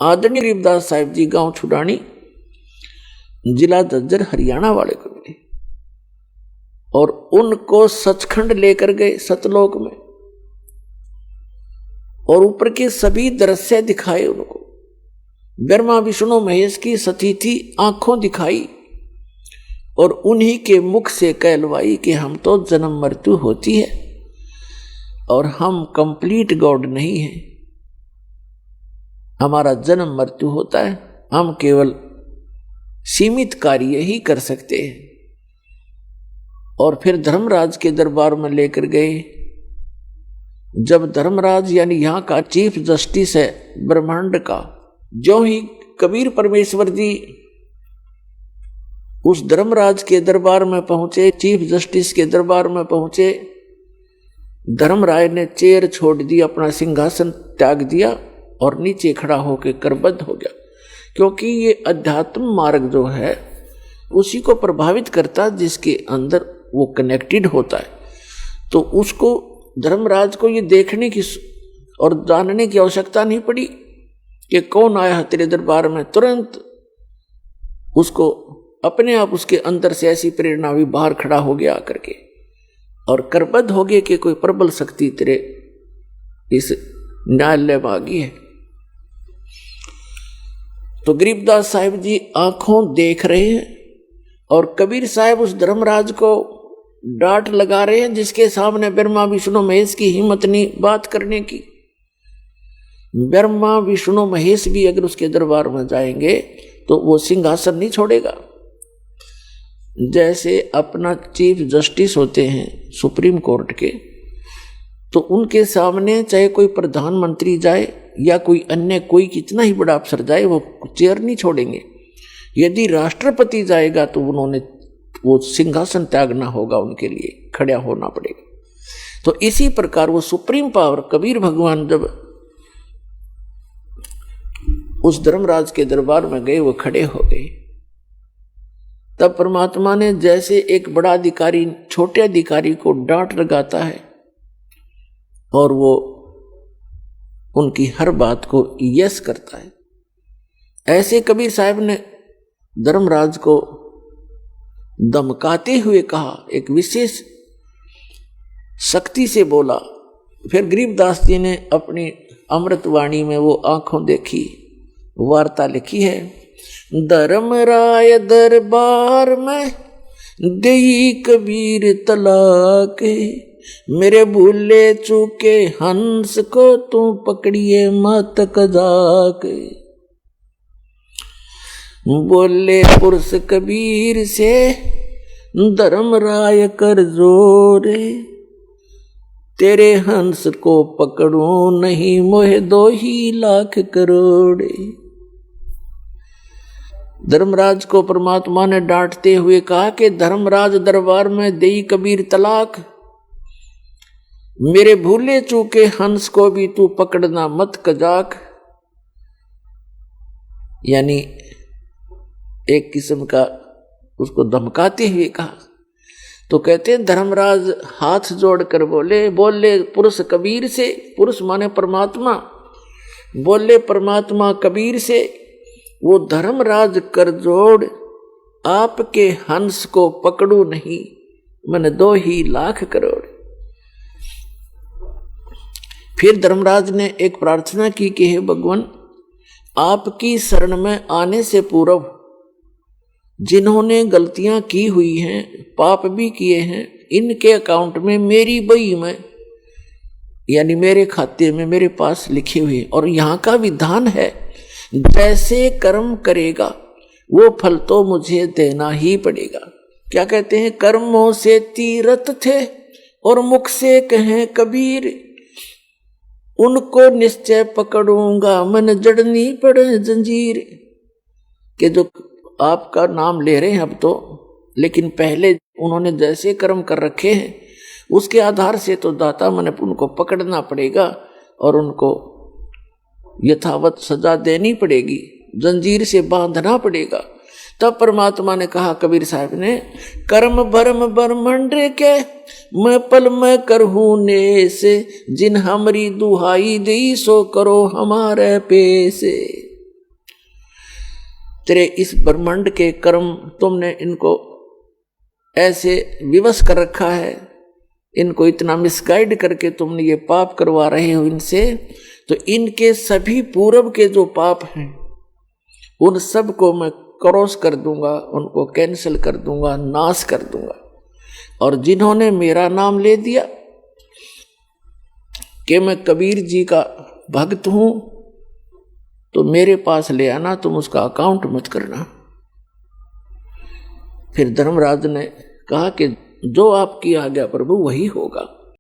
आदरणीय गरीबदास साहिब जी गांव छुडानी, जिला झज्जर, हरियाणा वाले को मिले और उनको सचखंड लेकर गए सतलोक में, और ऊपर के सभी दृश्य दिखाए उनको। ब्रह्मा विष्णु महेश की सतीथी आंखों दिखाई और उन्हीं के मुख से कहलवाई कि हम तो जन्म मृत्यु होती है और हम कंप्लीट गॉड नहीं है, हमारा जन्म मृत्यु होता है, हम केवल सीमित कार्य ही कर सकते हैं। और फिर धर्मराज के दरबार में लेकर गए। जब धर्मराज यानी यहाँ का चीफ जस्टिस है ब्रह्मांड का, जो ही कबीर परमेश्वर जी उस धर्मराज के दरबार में पहुंचे, चीफ जस्टिस के दरबार में पहुंचे, धर्मराज ने चेयर छोड़ दी, अपना सिंहासन त्याग दिया और नीचे खड़ा होकर करबद्ध हो गया। क्योंकि ये अध्यात्म मार्ग जो है उसी को प्रभावित करता जिसके अंदर वो कनेक्टेड होता है। तो उसको धर्मराज को ये देखने की और जानने की आवश्यकता नहीं पड़ी कि कौन आया है तेरे दरबार में। तुरंत उसको अपने आप उसके अंदर से ऐसी प्रेरणा हुई, बाहर खड़ा हो गया आकर के और करबद्ध हो गया कि कोई प्रबल शक्ति तेरे इस न्यायालय में आ गई है। तो गरीबदास साहिब जी आंखों देख रहे हैं और कबीर साहब उस धर्मराज को डांट लगा रहे हैं, जिसके सामने ब्रह्मा विष्णु महेश की हिम्मत नहीं बात करने की। ब्रह्मा विष्णु महेश भी अगर उसके दरबार में जाएंगे तो वो सिंहासन नहीं छोड़ेगा। जैसे अपना चीफ जस्टिस होते हैं सुप्रीम कोर्ट के, तो उनके सामने चाहे कोई प्रधानमंत्री जाए या कोई अन्य कोई कितना ही बड़ा अफसर जाए, वो चेयर नहीं छोड़ेंगे। यदि राष्ट्रपति जाएगा तो उन्होंने वो सिंहासन त्यागना होगा, उनके लिए खड़ा होना पड़ेगा। तो इसी प्रकार वो सुप्रीम पावर कबीर भगवान जब उस धर्मराज के दरबार में गए, वो खड़े हो गए। तब परमात्मा ने जैसे एक बड़ा अधिकारी छोटे अधिकारी को डांट लगाता है और वो उनकी हर बात को यस करता है, ऐसे कबीर साहब ने धर्मराज को धमकाते हुए कहा, एक विशेष शक्ति से बोला। फिर गरीबदास जी ने अपनी अमृतवाणी में वो आंखों देखी वार्ता लिखी है। धर्मराय दरबार में देई कबीर तलाक, मेरे भूले चूके हंस को तू पकड़िए मत कजाक। बोले पुरुष कबीर से धर्मराय कर जोरे, तेरे हंस को पकड़ूं नहीं मोहे 2 लाख करोड़। धर्मराज को परमात्मा ने डांटते हुए कहा कि धर्मराज दरबार में देई कबीर तलाक, मेरे भूले चूके हंस को भी तू पकड़ना मत कजाक। यानी एक किस्म का उसको धमकाते हुए कहा। तो कहते हैं धर्मराज हाथ जोड़कर बोले पुरुष कबीर से, पुरुष माने परमात्मा, बोले परमात्मा कबीर से, वो धर्मराज कर जोड़ आपके हंस को पकड़ू नहीं मैंने 2 लाख करोड़। फिर धर्मराज ने एक प्रार्थना की कि हे भगवान, आपकी शरण में आने से पूर्व जिन्होंने गलतियां की हुई हैं, पाप भी किए हैं, इनके अकाउंट में मेरी बही में यानी मेरे खाते में मेरे पास लिखी हुई। और यहाँ का विधान है जैसे कर्म करेगा वो फल तो मुझे देना ही पड़ेगा। क्या कहते हैं, कर्मों से तीरथ थे और मुख से कहें कबीर, उनको निश्चय पकड़ूंगा मन जड़नी पड़े जंजीर। के जो आपका नाम ले रहे हैं अब तो, लेकिन पहले उन्होंने जैसे कर्म कर रखे हैं उसके आधार से तो दाता मन उनको पकड़ना पड़ेगा और उनको यथावत सजा देनी पड़ेगी, जंजीर से बांधना पड़ेगा। तब परमात्मा ने कहा कबीर साहब ने, कर्म भरम ब्रह्मंड के मैं पल में करहूं नेस, जिन हमरी दुहाई दी सो करो हमारे पेश। तेरे इस ब्रह्मांड के कर्म तुमने इनको ऐसे विवश कर रखा है, इनको इतना मिसगाइड करके तुमने ये पाप करवा रहे हो इनसे, तो इनके सभी पूर्व के जो पाप हैं उन सब को मैं क्रॉस कर दूंगा, उनको कैंसिल कर दूंगा, नाश कर दूंगा। और जिन्होंने मेरा नाम ले दिया कि मैं कबीर जी का भक्त हूं, तो मेरे पास ले आना, तुम उसका अकाउंट मत करना। फिर धर्मराज ने कहा कि जो आपकी आज्ञा प्रभु वही होगा।